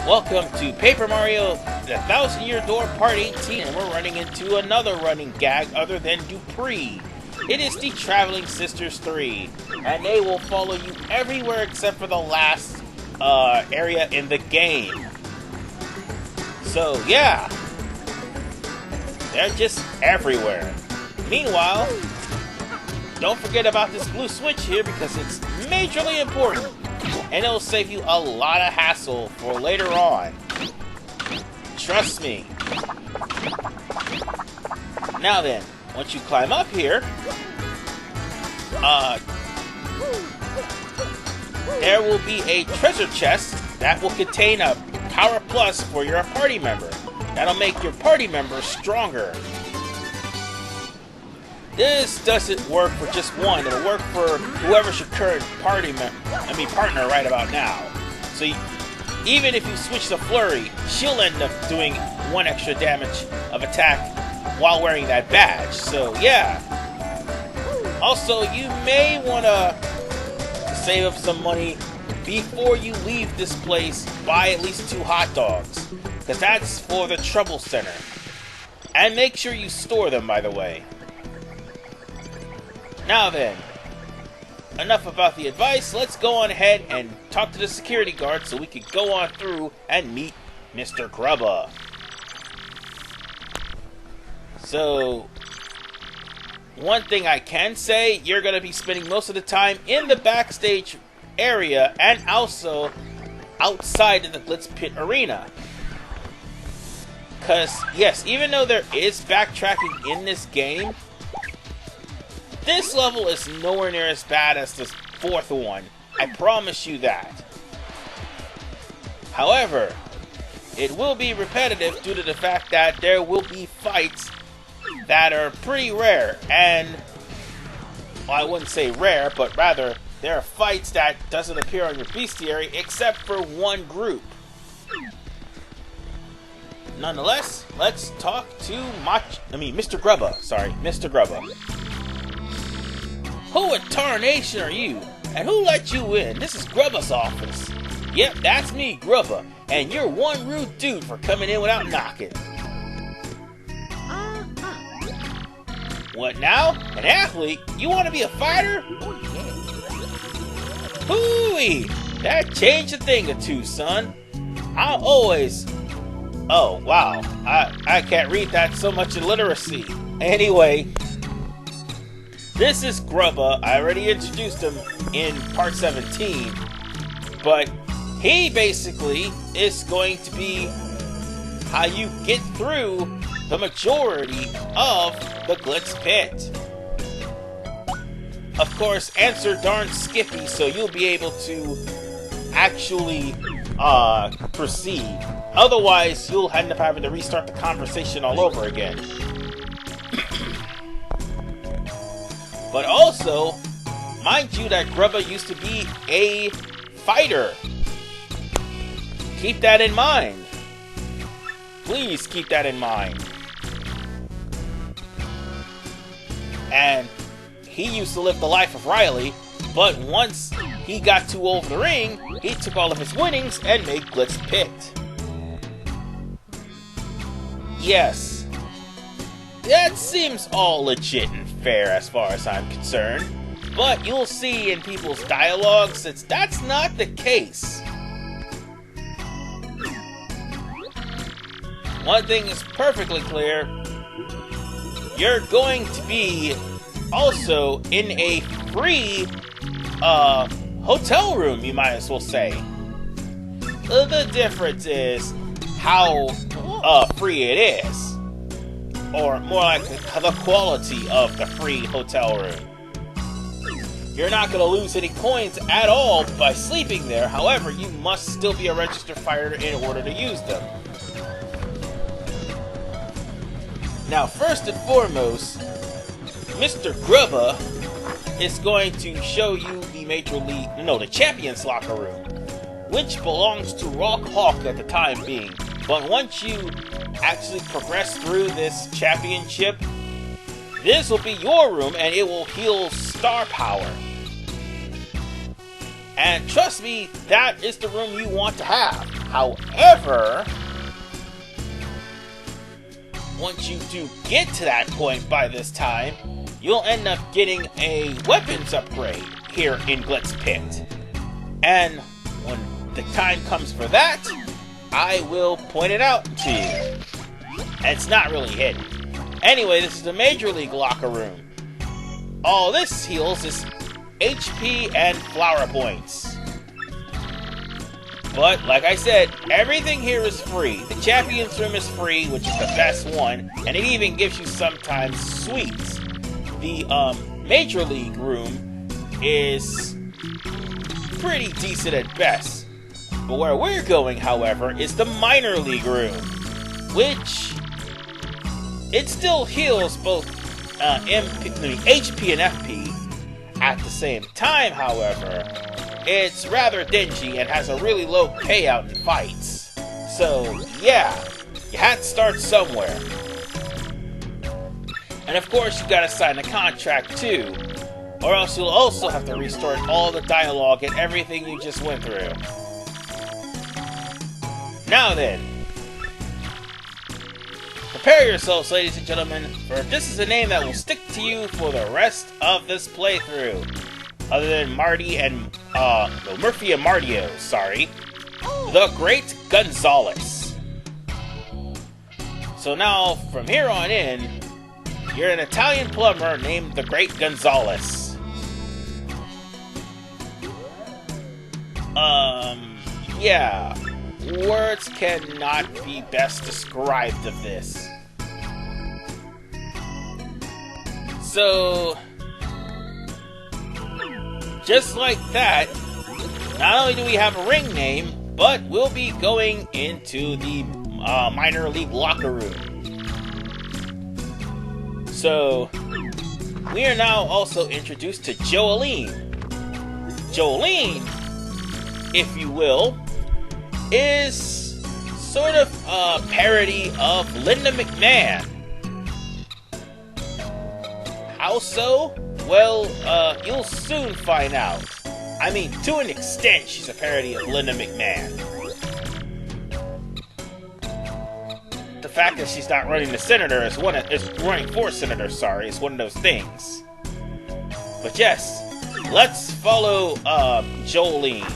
Welcome to Paper Mario The Thousand Year Door Part 18, and we're running into another running gag other than Dupree. It is the Traveling Sisters 3, and they will follow you everywhere except for the last area in the game. So yeah, they're just everywhere. Meanwhile, don't forget about this blue switch here because it's majorly important. And it'll save you a lot of hassle for later on. Trust me. Now then, once you climb up here, there will be a treasure chest that will contain a Power Plus for your party member. That'll make your party member stronger. This doesn't work for just one. It'll work for whoever's your current partner right about now. So even if you switch to Flurry, she'll end up doing 1 extra damage of attack while wearing that badge. So yeah. Also, you may want to save up some money before you leave this place. Buy at least 2 hot dogs, because that's for the Trouble Center. And make sure you store them, by the way. Now then, enough about the advice. Let's go on ahead and talk to the security guard so we can go on through and meet Mr. Grubba. So, one thing I can say, you're going to be spending most of the time in the backstage area and also outside of the Glitz Pit arena. Because, yes, even though there is backtracking in this game, this level is nowhere near as bad as the 4th one. I promise you that. However, it will be repetitive due to the fact that there will be fights that are pretty rare. And, well, I wouldn't say rare, but rather, there are fights that doesn't appear on your bestiary except for one group. Nonetheless, let's talk to Mr. Grubba. Sorry, Mr. Grubba. Who in tarnation are you? And who let you in? This is Grubba's office. Yep, that's me, Grubba. And you're one rude dude for coming in without knocking. What now? An athlete? You want to be a fighter? Hooey! That changed a thing or two, son. I'll always... Oh, wow. I can't read that, so much illiteracy. Anyway... This is Grubba. I already introduced him in part 17, but he basically is going to be how you get through the majority of the Glitz Pit. Of course, answer darn Skippy, so you'll be able to actually proceed. Otherwise, you'll end up having to restart the conversation all over again. But also, mind you that Grubba used to be a fighter. Keep that in mind. Please keep that in mind. And he used to live the life of Riley, but once he got too old for the ring, he took all of his winnings and made Glitz Pit. Yes. That seems all legit and fair as far as I'm concerned, but you'll see in people's dialogues that that's not the case. One thing is perfectly clear, you're going to be also in a free hotel room, you might as well say. The difference is how free it is. Or more like the quality of the free hotel room. You're not going to lose any coins at all by sleeping there. However, you must still be a registered fighter in order to use them. Now, first and foremost, Mr. Grubba is going to show you the Champions Locker Room, which belongs to Rawk Hawk at the time being. But once you actually progress through this championship, this will be your room and it will heal star power. And trust me, that is the room you want to have. However, once you do get to that point by this time, you'll end up getting a weapons upgrade here in Glitz Pit. And when the time comes for that, I will point it out to you. And it's not really hidden. Anyway, this is the Major League locker room. All this heals is HP and flower points. But, like I said, everything here is free. The Champions Room is free, which is the best one, and it even gives you sometimes sweets. The Major League Room is pretty decent at best. But where we're going, however, is the Minor League Room, which it still heals both HP and FP. At the same time, however, it's rather dingy and has a really low payout in fights. So, yeah, you had to start somewhere. And of course, you gotta sign a contract too, or else you'll also have to restart all the dialogue and everything you just went through. Now then, prepare yourselves, ladies and gentlemen, for this is a name that will stick to you for the rest of this playthrough. Other than Murphy and Mardio, sorry. The Great Gonzalez. So now, from here on in, you're an Italian plumber named the Great Gonzalez. Yeah. Words cannot be best described of this. So, just like that, not only do we have a ring name, but we'll be going into the minor league locker room. So, we are now also introduced to Jolene. Jolene, if you will, is sort of a parody of Linda McMahon. How so? Well, you'll soon find out. I mean, to an extent, she's a parody of Linda McMahon. The fact that she's not running the senator is running for senator, sorry, is one of those things. But yes, let's follow Jolene.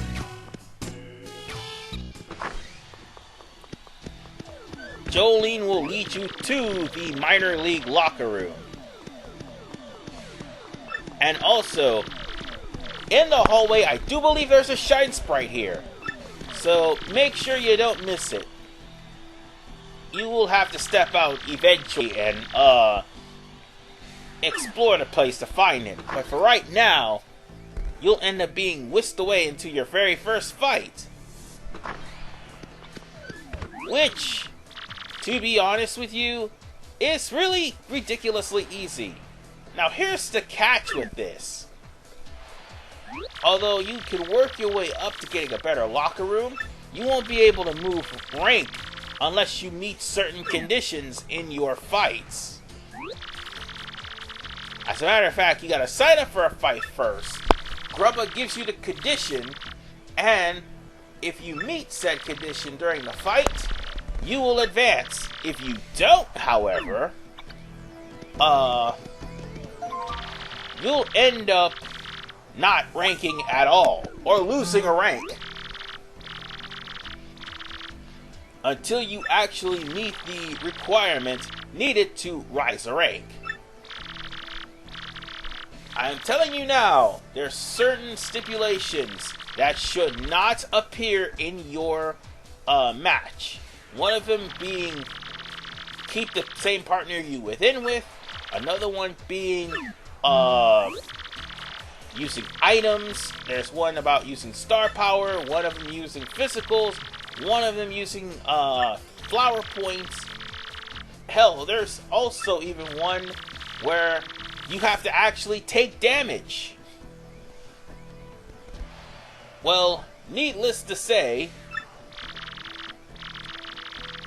Jolene will lead you to the minor league locker room. And also, in the hallway, I do believe there's a Shine Sprite here. So, make sure you don't miss it. You will have to step out eventually and, explore the place to find it. But for right now, you'll end up being whisked away into your very first fight. Which, to be honest with you, is really ridiculously easy. Now here's the catch with this. Although you can work your way up to getting a better locker room, you won't be able to move rank unless you meet certain conditions in your fights. As a matter of fact, you gotta sign up for a fight first. Grubba gives you the condition, and if you meet said condition during the fight, you will advance. If you don't, however, you'll end up not ranking at all, or losing a rank, until you actually meet the requirement needed to rise a rank. I am telling you now, there's certain stipulations that should not appear in your match. One of them being keep the same partner you within with. Another one being using items. There's one about using star power. One of them using physicals. One of them using flower points. Hell, there's also even one where you have to actually take damage. Well, needless to say,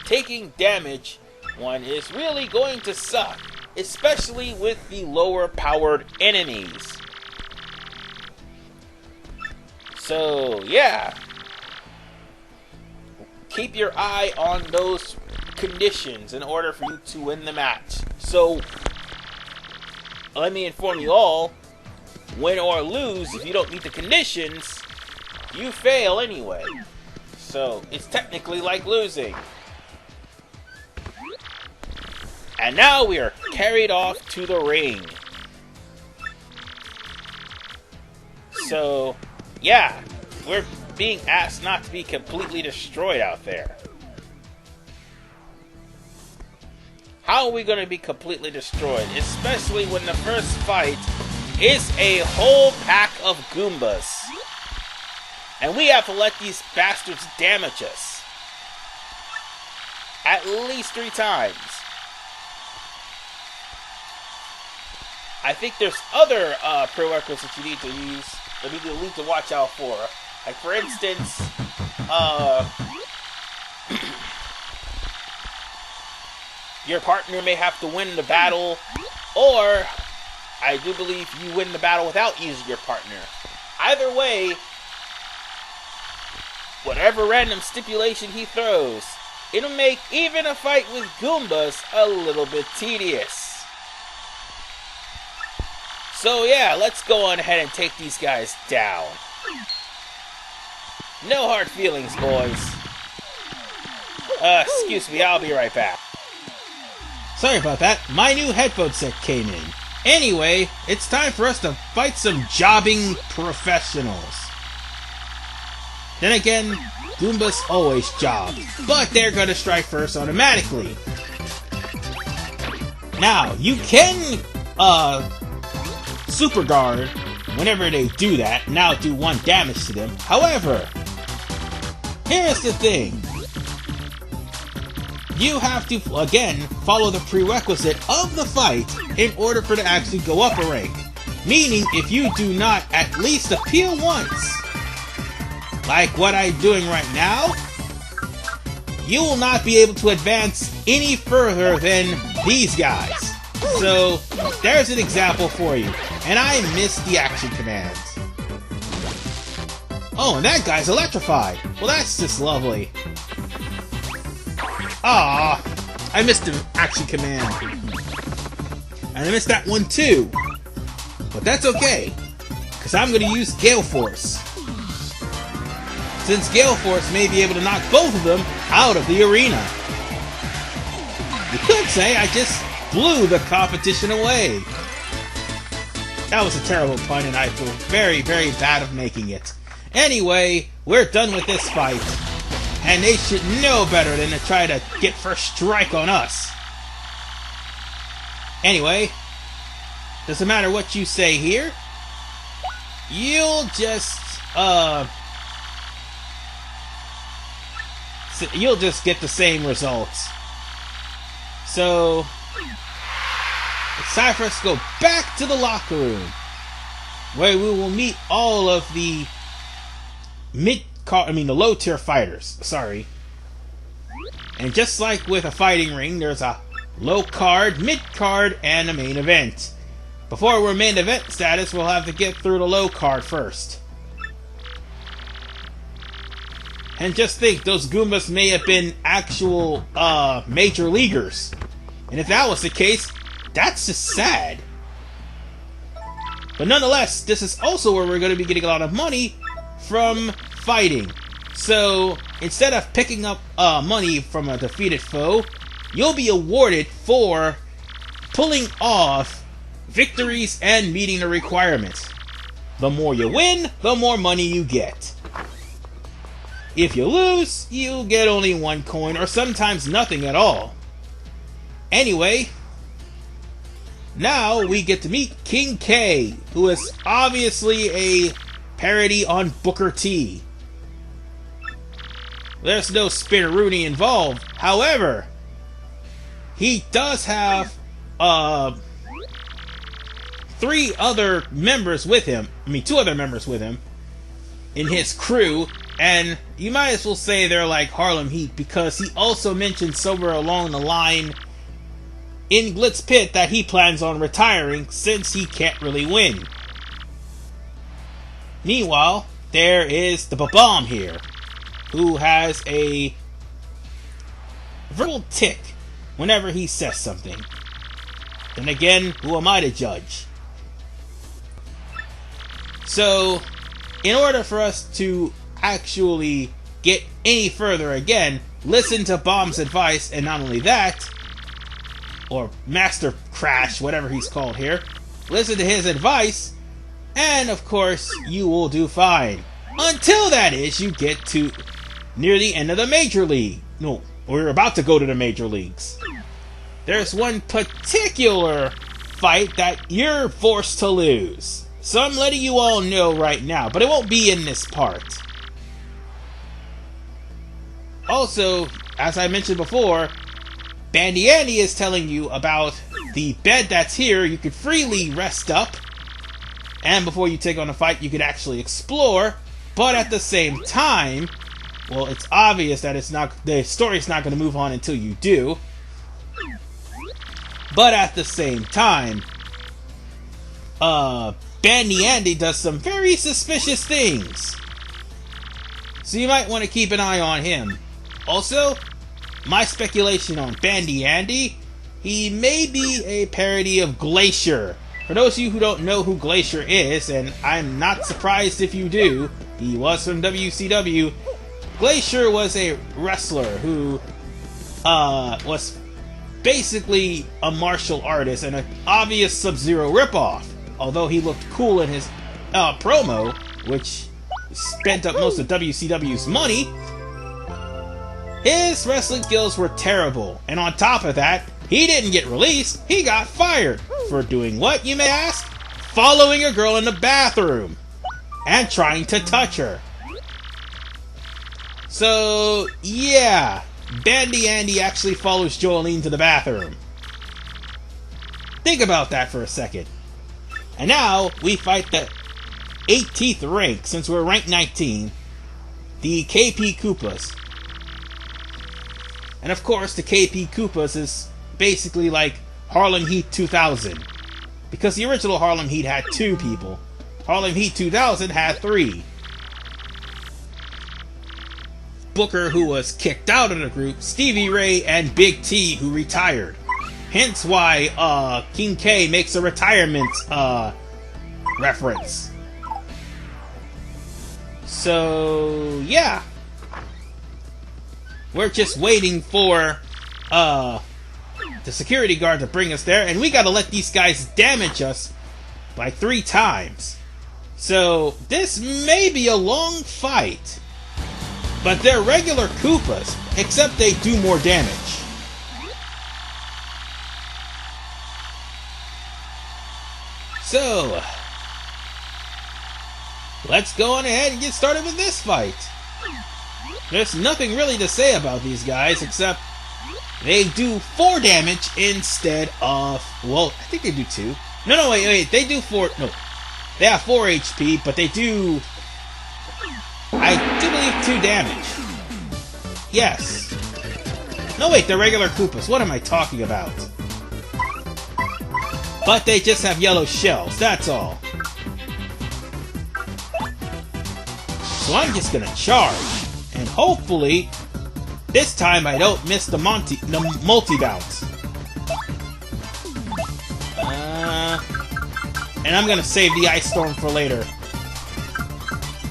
taking damage one is really going to suck, especially with the lower powered enemies. So, yeah. keep your eye on those conditions in order for you to win the match. So, let me inform you all, win or lose, if you don't meet the conditions, you fail anyway. So, it's technically like losing. And now we are carried off to the ring. So, yeah, we're being asked not to be completely destroyed out there. How are we going to be completely destroyed? Especially when the first fight is a whole pack of Goombas. And we have to let these bastards damage us. At least 3 times. I think there's other prerequisites you need to use, that you need to watch out for. Like, for instance, your partner may have to win the battle, or I do believe you win the battle without using your partner. Either way, whatever random stipulation he throws, it'll make even a fight with Goombas a little bit tedious. So yeah, let's go on ahead and take these guys down. No hard feelings, boys. Excuse me, I'll be right back. Sorry about that, my new headphone set came in. Anyway, it's time for us to fight some jobbing professionals. Then again, Goombas always job, but they're gonna strike first automatically. Now, you can, Super Guard, whenever they do that, now do 1 damage to them. However, here's the thing. You have to, again, follow the prerequisite of the fight in order for it to actually go up a rank. Meaning, if you do not at least appeal once, like what I'm doing right now, you will not be able to advance any further than these guys. So, there's an example for you. And I missed the action commands. Oh, and that guy's electrified. Well, that's just lovely. Ah, I missed the action command. And I missed that one too. But that's okay, because I'm going to use Gale Force. Since Gale Force may be able to knock both of them out of the arena. You could say I just blew the competition away. That was a terrible pun, and I feel very, very bad of making it. Anyway, we're done with this fight. And they should know better than to try to get first strike on us. Anyway, doesn't matter what you say here. You'll just, get the same results. So, it's time for us to go back to the locker room, where we will meet all of the the low-tier fighters. Sorry. And just like with a fighting ring, there's a low card, mid card, and a main event. Before we're main event status, we'll have to get through the low card first. And just think, those Goombas may have been actual major leaguers. And if that was the case, that's just sad. But nonetheless, this is also where we're going to be getting a lot of money from fighting. So, instead of picking up money from a defeated foe, you'll be awarded for pulling off victories and meeting the requirements. The more you win, the more money you get. If you lose, you get only 1 coin, or sometimes nothing at all. Anyway, now we get to meet King K, who is obviously a parody on Booker T. There's no Spinneroonie involved. However, he does have 2 other members with him in his crew, and you might as well say they're like Harlem Heat, because he also mentioned somewhere along the line in Glitz Pit that he plans on retiring since he can't really win. Meanwhile, there is the Bomb here, who has a verbal tick whenever he says something. Then again, who am I to judge? So, in order for us to actually get any further, again, listen to Bomb's advice, and not only that, or Master Crash, whatever he's called here, listen to his advice, and of course, you will do fine. Until that is, you get to near the end of the Major League. No, we're about to go to the Major Leagues. There's one particular fight that you're forced to lose. So I'm letting you all know right now, but it won't be in this part. Also, as I mentioned before, Bandy Andy is telling you about the bed that's here. You could freely rest up, and before you take on a fight, you could actually explore. But at the same time, well, it's obvious that the story's not going to move on until you do. But at the same time, Bandy Andy does some very suspicious things. So you might want to keep an eye on him. Also, my speculation on Bandy Andy, he may be a parody of Glacier. For those of you who don't know who Glacier is, and I'm not surprised if you do, he was from WCW. Glacier was a wrestler who was basically a martial artist and an obvious Sub-Zero ripoff. Although he looked cool in his promo, which spent up most of WCW's money, his wrestling skills were terrible. And on top of that, he didn't get released, he got fired. For doing what, you may ask? Following a girl in the bathroom and trying to touch her. So, yeah, Bandy Andy actually follows Jolene to the bathroom. Think about that for a second. And now, we fight the 18th rank, since we're ranked 19, the KP Koopas. And of course, the KP Koopas is basically like Harlem Heat 2000. Because the original Harlem Heat had 2 people. Harlem Heat 2000 had 3. Booker, who was kicked out of the group, Stevie Ray, and Big T, who retired. Hence why King K makes a retirement reference. So, yeah. We're just waiting for the security guard to bring us there, and we gotta let these guys damage us by 3 times. So, this may be a long fight. But they're regular Koopas, except they do more damage. So, let's go on ahead and get started with this fight. There's nothing really to say about these guys, except they do 4 damage instead of, well, I think they do 2. No, wait, they do 4, no. They have 4 HP, but they do, I do believe 2 damage. Yes. No, wait, they're regular Koopas. What am I talking about? But they just have yellow shells, that's all. So I'm just gonna charge. And hopefully, this time I don't miss the multi-bounce. And I'm gonna save the Ice Storm for later.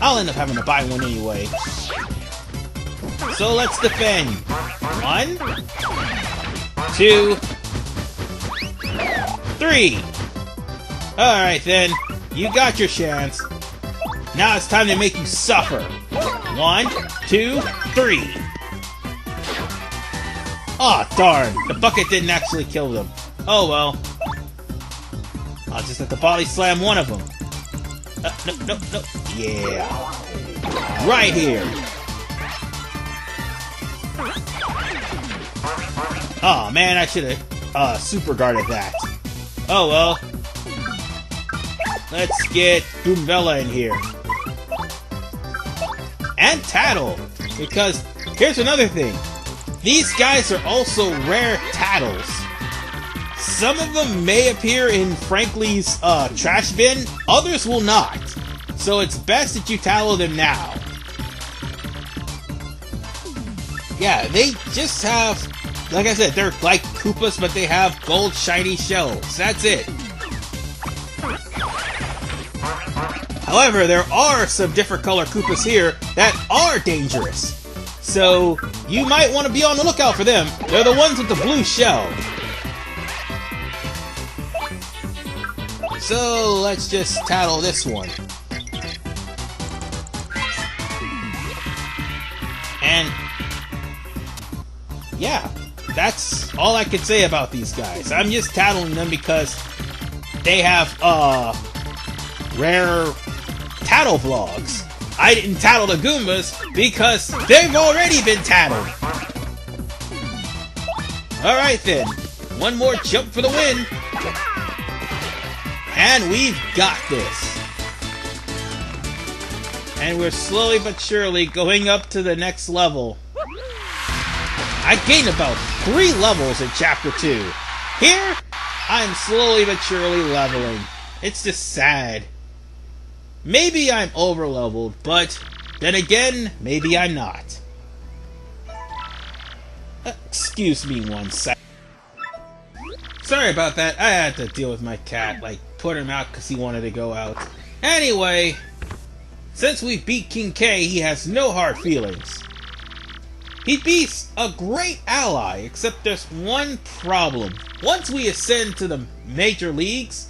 I'll end up having to buy one anyway. So let's defend. 1, 2, 3. Alright then, you got your chance. Now it's time to make you suffer. 1, 2, 3. Aw, darn. The bucket didn't actually kill them. Oh well. I'll just have to body slam one of them. No. Yeah. Right here. Oh man, I should have super guarded that. Oh well. Let's get Boomvella in here. And Tattle. Because here's another thing. These guys are also rare Tattles. Some of them may appear in Frankly's trash bin, others will not. So it's best that you tattle them now. Yeah, they just have like I said, they're like Koopas, but they have gold shiny shells. That's it. However, there are some different color Koopas here that are dangerous. So, you might want to be on the lookout for them. They're the ones with the blue shell. So, let's just tattle this one. And, yeah, that's all I can say about these guys. I'm just tattling them because they have, rare tattle vlogs. I didn't tattle the Goombas because they've already been tattled. Alright then, one more jump for the win. And we've got this. And we're slowly but surely going up to the next level. I gained about 3 levels in Chapter 2. Here, I'm slowly but surely leveling. It's just sad. Maybe I'm over-leveled, but then again, maybe I'm not. Excuse me one sec. Sorry about that, I had to deal with my cat, like, put him out because he wanted to go out. Anyway, since we beat King K, he has no hard feelings. He'd be a great ally, except there's one problem. Once we ascend to the major leagues,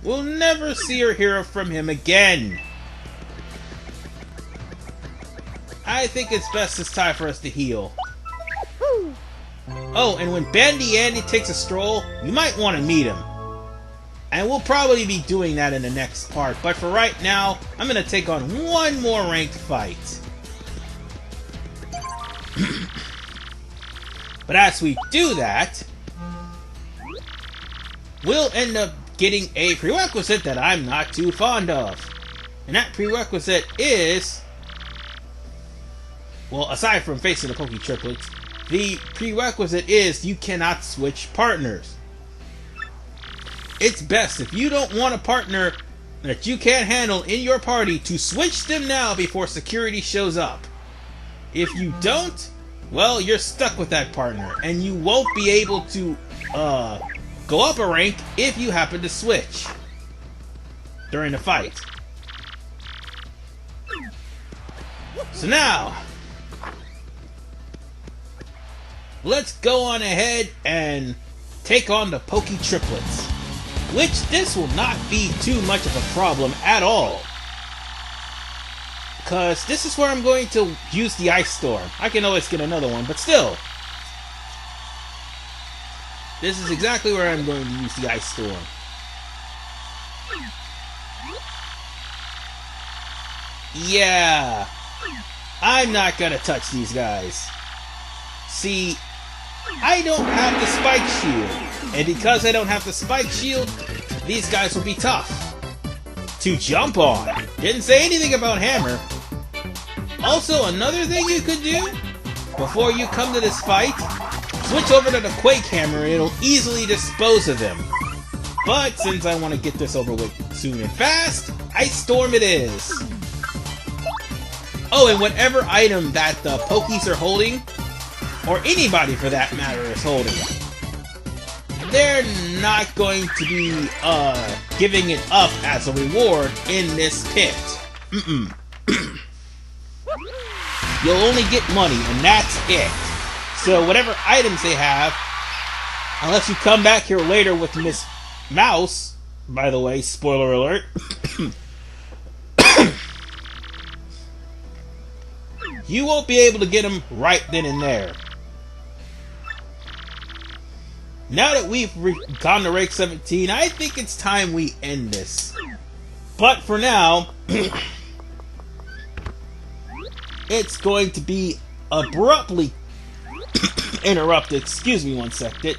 we'll never see or hear from him again. I think it's best it's time for us to heal. Oh, and when Bandy Andy takes a stroll, you might want to meet him. And we'll probably be doing that in the next part, but for right now, I'm going to take on one more ranked fight. But as we do that, we'll end up getting a prerequisite that I'm not too fond of. And that prerequisite is, well, aside from facing the Poke Triplets, the prerequisite is you cannot switch partners. It's best if you don't want a partner that you can't handle in your party to switch them now before security shows up. If you don't, well, you're stuck with that partner, and you won't be able to go up a rank if you happen to switch during the fight. So now, let's go on ahead and take on the Poke Triplets, which this will not be too much of a problem at all. Because this is where I'm going to use the Ice Storm. I can always get another one, but still. This is exactly where I'm going to use the Ice Storm. Yeah. I'm not gonna touch these guys. See, I don't have the Spike Shield. And because I don't have the Spike Shield, these guys will be tough to jump on. Didn't say anything about Hammer. Also, another thing you could do before you come to this fight, switch over to the Quake Hammer. It'll easily dispose of them. But since I want to get this over with soon and fast, Ice Storm it is. Oh, and whatever item that the Pokies are holding, or anybody for that matter is holding, they're not going to be giving it up as a reward in this pit. You'll only get money, and that's it. So whatever items they have, unless you come back here later with Miss Mouse, by the way, spoiler alert, you won't be able to get them right then and there. Now that we've gone to rank 17, I think it's time we end this. But for now, it's going to be abruptly interrupted. Excuse me one second.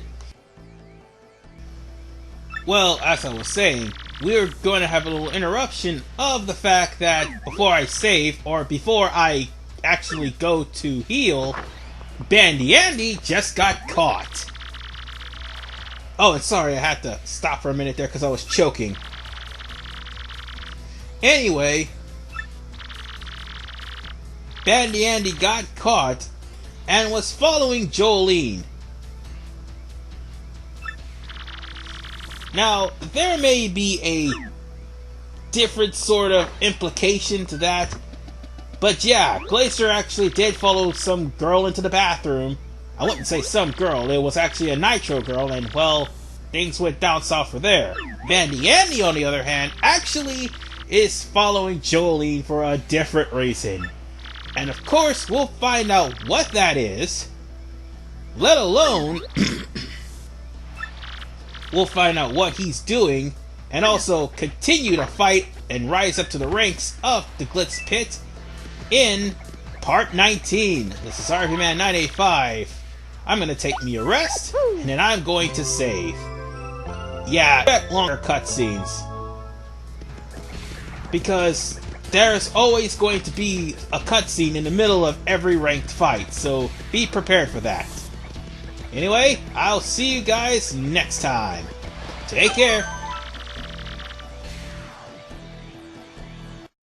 Well, as I was saying, we're going to have a little interruption of the fact that before I save, or before I actually go to heal, Bandy Andy just got caught. Oh, and sorry, I had to stop for a minute there because I was choking. Anyway, Bandy Andy got caught and was following Jolene. Now, there may be a different sort of implication to that, but yeah, Glacier actually did follow some girl into the bathroom. I wouldn't say some girl, it was actually a Nitro girl, and well, things went down south for there. Vandy Andy, on the other hand, actually is following Jolene for a different reason. And of course, we'll find out what that is, let alone we'll find out what he's doing, and also continue to fight and rise up to the ranks of the Glitz Pit in Part 19. This is RP-Man 985. I'm going to take me a rest, and then I'm going to save. Yeah, expect longer cutscenes, because there's always going to be a cutscene in the middle of every ranked fight, so be prepared for that. Anyway, I'll see you guys next time. Take care.